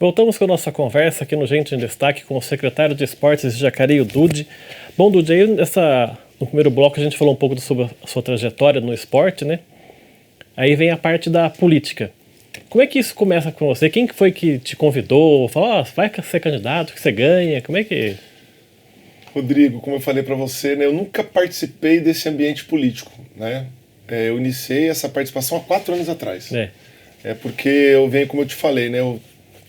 Voltamos com a nossa conversa aqui no Gente em Destaque com o secretário de Esportes de Jacareí, o Dude. Bom, Dude, aí no primeiro bloco a gente falou um pouco sobre a sua trajetória no esporte, né? Aí vem a parte da política. Como é que isso começa com você? Quem que foi que te convidou? Falou, vai ser candidato, que você ganha? Como é que... Rodrigo, como eu falei para você, né, eu nunca participei desse ambiente político, né? Eu iniciei essa participação há 4 anos atrás. É porque eu venho, como eu te falei, né?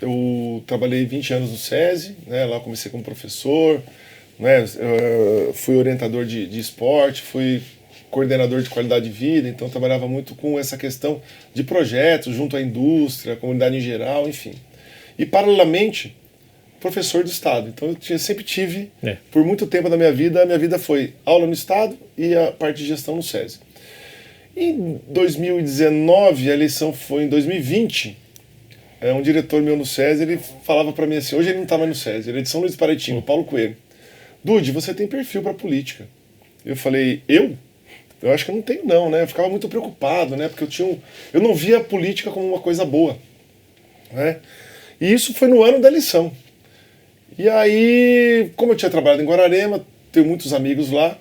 Eu trabalhei 20 anos no SESI, né? Lá comecei como professor, né? Fui orientador de esporte, fui coordenador de qualidade de vida, então trabalhava muito com essa questão de projetos junto à indústria, à comunidade em geral, enfim. E paralelamente, professor do Estado. Então eu sempre tive, por muito tempo da minha vida foi aula no Estado e a parte de gestão no SESI. Em 2019, a eleição foi em 2020, um diretor meu no SESI, ele falava para mim assim, hoje ele não está mais no SESI, ele é de São Luís do Paraitinga, Paulo Coelho. Dude, você tem perfil para política. Eu falei, eu acho que eu não tenho não, né? Eu ficava muito preocupado, né? Porque eu não via a política como uma coisa boa, né? E isso foi no ano da eleição. E aí, como eu tinha trabalhado em Guararema, tenho muitos amigos lá,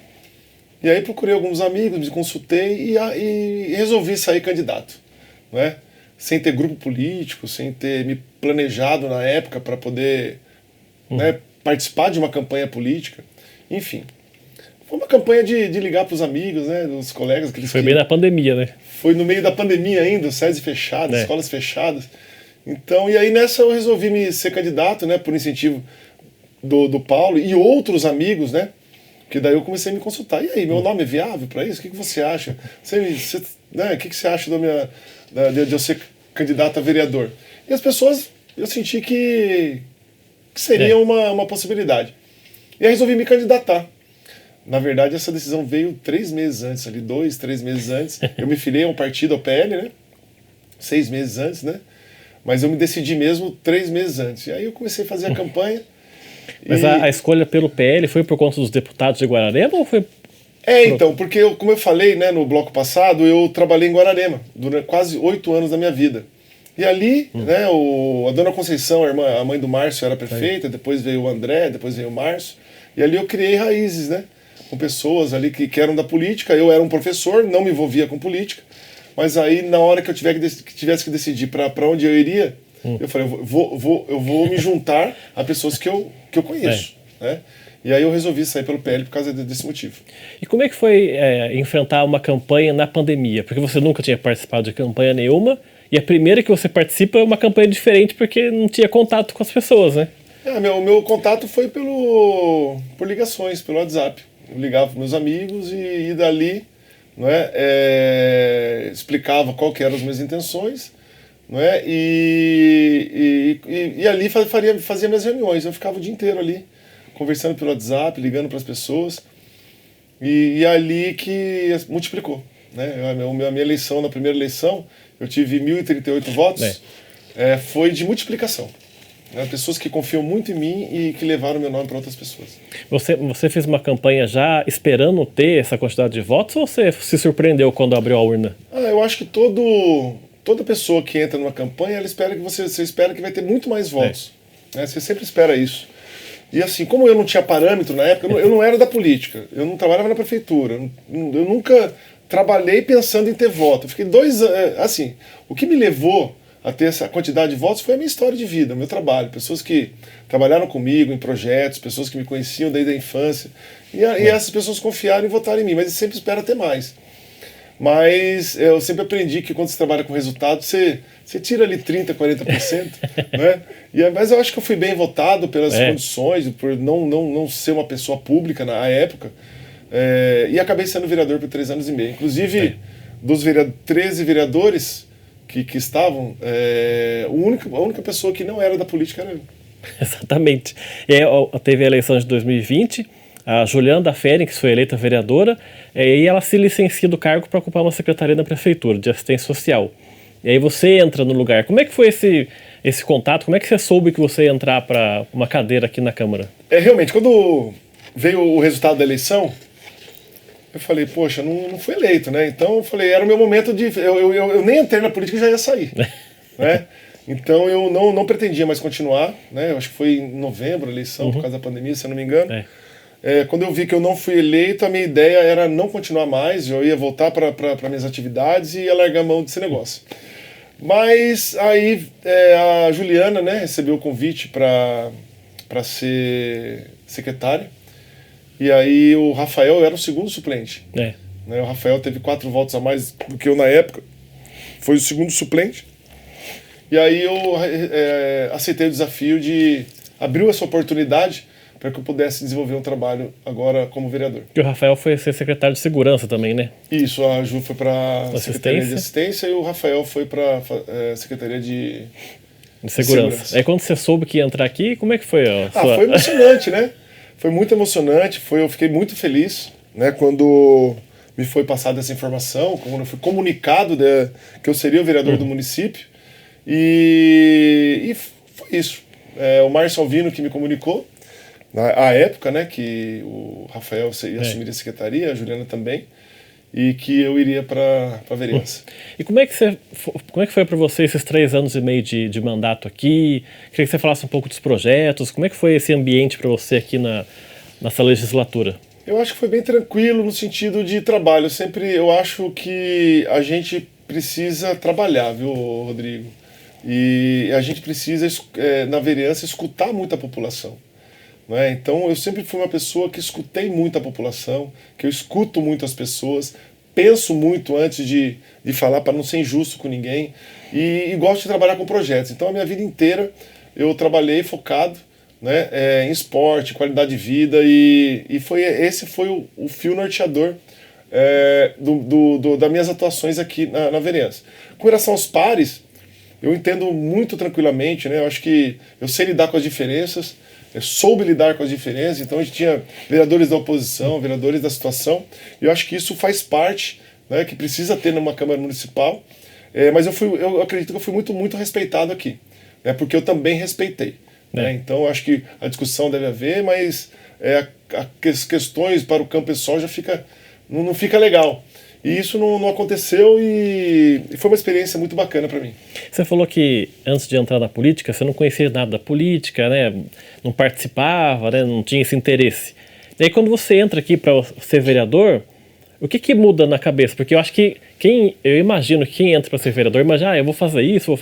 e aí procurei alguns amigos, me consultei e resolvi sair candidato, né? Sem ter grupo político, sem ter me planejado na época para poder né, participar de uma campanha política, enfim. Foi uma campanha de ligar para os amigos, né, dos colegas. Foi bem na pandemia, né? Foi no meio da pandemia ainda, o SESI fechado, escolas fechadas. Então, e aí nessa eu resolvi me ser candidato, né, por incentivo do Paulo e outros amigos, né, que daí eu comecei a me consultar. E aí, meu nome é viável para isso? O que você acha? O que você acha de eu ser candidato a vereador? E as pessoas, eu senti que seria uma possibilidade. E aí resolvi me candidatar. Na verdade, essa decisão veio 3 meses antes, ali 2, 3 meses antes. Eu me filiei a um partido, ao PL, né? 6 meses antes, né? Mas eu me decidi mesmo 3 meses antes. E aí eu comecei a fazer a campanha. Mas a escolha pelo PL foi por conta dos deputados de Guararema ou foi... Então, porque como eu falei, né, no bloco passado, eu trabalhei em Guararema durante quase 8 anos da minha vida. E ali, né, a dona Conceição, a mãe do Márcio, era prefeita, depois veio o André, depois veio o Márcio. E ali eu criei raízes, né? Com pessoas ali que eram da política. Eu era um professor, não me envolvia com política. Mas aí, na hora que eu tivesse que decidir para onde eu iria, eu falei, eu vou me juntar a pessoas que eu conheço, né? E aí eu resolvi sair pelo PL por causa desse motivo. E como é que foi enfrentar uma campanha na pandemia? Porque você nunca tinha participado de campanha nenhuma, e a primeira que você participa é uma campanha diferente porque não tinha contato com as pessoas, né? Meu contato foi por ligações, pelo WhatsApp. Eu ligava para meus amigos e dali, não é, explicava qual que eram as minhas intenções, não é, e ali fazia minhas reuniões. Eu ficava o dia inteiro ali, conversando pelo WhatsApp, ligando para as pessoas, e ali que multiplicou, né? A minha eleição, na primeira eleição, eu tive 1.038 votos, foi de multiplicação. Pessoas que confiam muito em mim e que levaram meu nome para outras pessoas. Você fez uma campanha já esperando ter essa quantidade de votos ou você se surpreendeu quando abriu a urna? Eu acho que toda pessoa que entra numa campanha, ela espera que você espera que vai ter muito mais votos. Né? Você sempre espera isso. E assim, como eu não tinha parâmetro na época, eu não era da política, eu não trabalhava na prefeitura, eu nunca trabalhei pensando em ter voto. Eu fiquei 2 anos, assim, o que me levou a ter essa quantidade de votos foi a minha história de vida, o meu trabalho, pessoas que trabalharam comigo em projetos, pessoas que me conheciam desde a infância, e essas pessoas confiaram e votaram em mim, mas eu sempre espero ter mais. Mas eu sempre aprendi que quando você trabalha com resultado, você tira ali 30%, 40%, né? Mas eu acho que eu fui bem votado pelas condições, por não ser uma pessoa pública na época, e acabei sendo vereador por 3 anos e meio. Inclusive, dos 13 vereadores que estavam, a única pessoa que não era da política era eu. Exatamente. E aí, teve a eleição de 2020, a Juliana Félix foi eleita vereadora, e ela se licencia do cargo para ocupar uma secretaria na prefeitura de assistência social. E aí você entra no lugar. Como é que foi esse contato? Como é que você soube que você ia entrar para uma cadeira aqui na Câmara? Realmente, quando veio o resultado da eleição, eu falei, poxa, não fui eleito, né? Então eu falei, era o meu momento de... Eu nem entrei na política e já ia sair, né? Então eu não pretendia mais continuar, né? Eu acho que foi em novembro a eleição, por causa da pandemia, se eu não me engano. Quando eu vi que eu não fui eleito, a minha ideia era não continuar mais, eu ia voltar para minhas atividades e ia largar a mão desse negócio. Mas aí a Juliana, né, recebeu o convite para ser secretária, e aí o Rafael era o segundo suplente. Né, o Rafael teve 4 votos a mais do que eu na época, foi o segundo suplente. E aí eu aceitei o desafio de abrir essa oportunidade para que eu pudesse desenvolver um trabalho agora como vereador. E o Rafael foi ser secretário de segurança também, né? Isso, a Ju foi para a Secretaria de Assistência e o Rafael foi para a Secretaria de Segurança. Aí quando você soube que ia entrar aqui, como é que foi? Foi emocionante, né? Foi muito emocionante, eu fiquei muito feliz, né, quando me foi passada essa informação, quando eu fui comunicado que eu seria o vereador do município. E foi isso. O Márcio Alvino que me comunicou, na época, né, que o Rafael ia assumir a secretaria, a Juliana também, e que eu iria para a vereança. E como é que foi para você esses 3 anos e meio de mandato aqui? Queria que você falasse um pouco dos projetos. Como é que foi esse ambiente para você aqui nessa legislatura? Eu acho que foi bem tranquilo no sentido de trabalho. Eu acho que a gente precisa trabalhar, viu, Rodrigo? E a gente precisa, na vereança, escutar muito a população. Né? Então, eu sempre fui uma pessoa que escutei muito a população, que eu escuto muito as pessoas, penso muito antes de falar para não ser injusto com ninguém e gosto de trabalhar com projetos. Então, a minha vida inteira eu trabalhei focado, né, em esporte, qualidade de vida e esse foi o fio norteador das minhas atuações aqui na vereança. Com relação aos pares, eu entendo muito tranquilamente, né? Eu acho que eu sei lidar com as diferenças, eu soube lidar com as diferenças, então a gente tinha vereadores da oposição, vereadores da situação, e eu acho que isso faz parte, né, que precisa ter numa Câmara Municipal, mas eu acredito que eu fui muito, muito respeitado aqui, né, porque eu também respeitei. Né? Então eu acho que a discussão deve haver, mas as questões para o campo pessoal já não fica legal. E isso não aconteceu e foi uma experiência muito bacana para mim. Você falou que antes de entrar na política, você não conhecia nada da política, né? Não participava, né? Não tinha esse interesse. E aí quando você entra aqui para ser vereador, o que muda na cabeça? Porque eu acho que eu imagino que quem entra para ser vereador, imagina, eu vou fazer isso,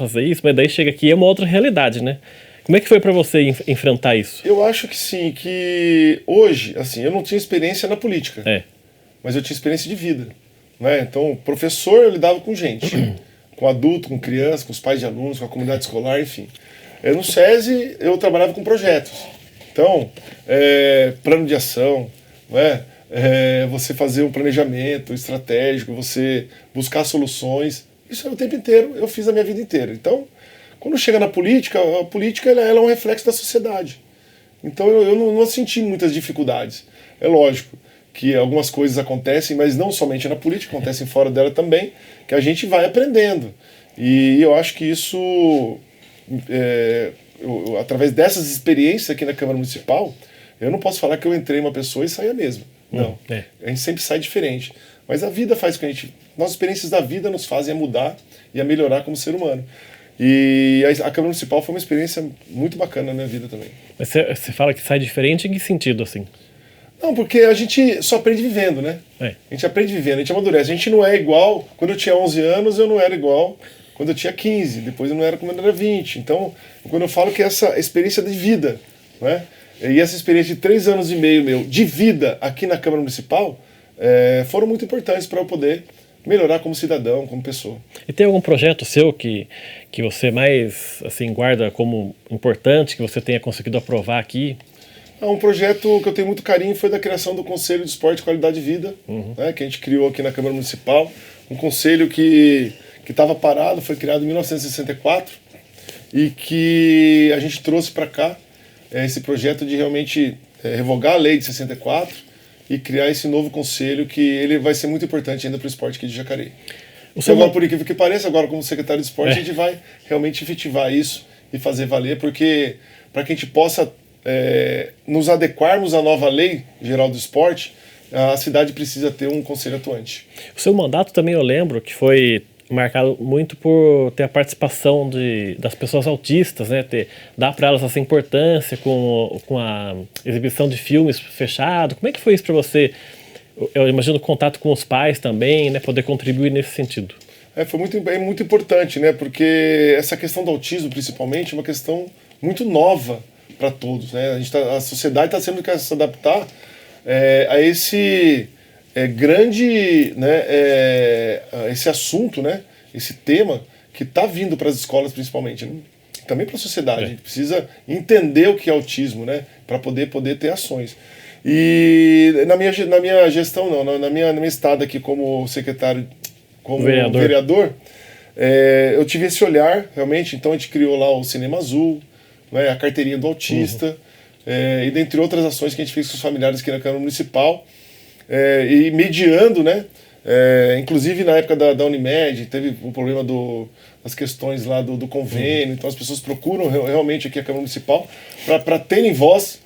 mas daí chega aqui é uma outra realidade, né? Como é que foi para você enfrentar isso? Eu acho que sim, que hoje, assim, eu não tinha experiência na política, mas eu tinha experiência de vida. Né? Então, professor, eu lidava com gente, com adulto, com criança, com os pais de alunos, com a comunidade escolar, enfim. No SESI, eu trabalhava com projetos. Então, plano de ação, né? Você fazer um planejamento estratégico, você buscar soluções. Isso é o tempo inteiro, eu fiz a minha vida inteira. Então, quando chega na política, a política ela é um reflexo da sociedade. Então, eu não senti muitas dificuldades. É lógico que algumas coisas acontecem, mas não somente na política, acontecem fora dela também, que a gente vai aprendendo. E eu acho que isso, através dessas experiências aqui na Câmara Municipal, eu não posso falar que eu entrei uma pessoa e saí a mesma. Não. A gente sempre sai diferente. Mas a vida faz com que nossas experiências da vida nos fazem a mudar e a melhorar como ser humano. E a Câmara Municipal foi uma experiência muito bacana na minha vida também. Mas você fala que sai diferente em que sentido, assim? Não, porque a gente só aprende vivendo, né? A gente aprende vivendo, a gente amadurece. A gente não é igual. Quando eu tinha 11 anos, eu não era igual quando eu tinha 15. Depois eu não era como eu era 20. Então, quando eu falo que essa experiência de vida, né? E essa experiência de 3 anos e meio meu de vida aqui na Câmara Municipal foram muito importantes para eu poder melhorar como cidadão, como pessoa. E tem algum projeto seu que você mais assim, guarda como importante, que você tenha conseguido aprovar aqui? Um projeto que eu tenho muito carinho foi da criação do Conselho de Esporte e Qualidade de Vida, né, que a gente criou aqui na Câmara Municipal. Um conselho que estava parado, foi criado em 1964 e que a gente trouxe para cá esse projeto de realmente revogar a lei de 64 e criar esse novo conselho que ele vai ser muito importante ainda para o esporte aqui de Jacareí. Agora, por incrível que pareça, agora como secretário de esporte, a gente vai realmente efetivar isso e fazer valer, porque para que a gente possa nos adequarmos à nova lei geral do esporte, a cidade precisa ter um conselho atuante. O seu mandato também eu lembro que foi marcado muito por ter a participação das pessoas autistas, né? Dar para elas essa importância com a exibição de filmes fechado. Como é que foi isso para você? Eu imagino contato com os pais também, né? Poder contribuir nesse sentido. Foi muito importante, né? Porque essa questão do autismo, principalmente, é uma questão muito nova para todos, né? A sociedade está tendo que se adaptar a esse grande, né? Esse assunto, né? Esse tema que está vindo para as escolas, principalmente, né? Também para a sociedade. A gente precisa entender o que é autismo, né? Para poder ter ações. E na minha gestão, não, na minha estada aqui como secretário, como vereador, eu tive esse olhar, realmente. Então a gente criou lá o Cinema Azul, né, a carteirinha do autista, e dentre outras ações que a gente fez com os familiares aqui na Câmara Municipal, e mediando, né, inclusive na época da Unimed, teve o problema das questões lá do convênio, então as pessoas procuram realmente aqui a Câmara Municipal para terem voz.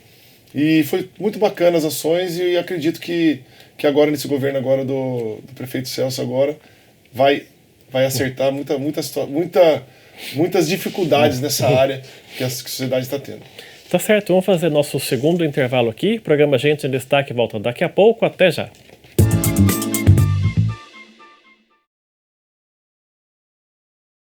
E foi muito bacana as ações, e acredito que agora, nesse governo agora do prefeito Celso, agora vai acertar muitas dificuldades nessa área que a sociedade está tendo. Tá certo, vamos fazer nosso segundo intervalo aqui. O programa Gente em Destaque volta daqui a pouco. Até já.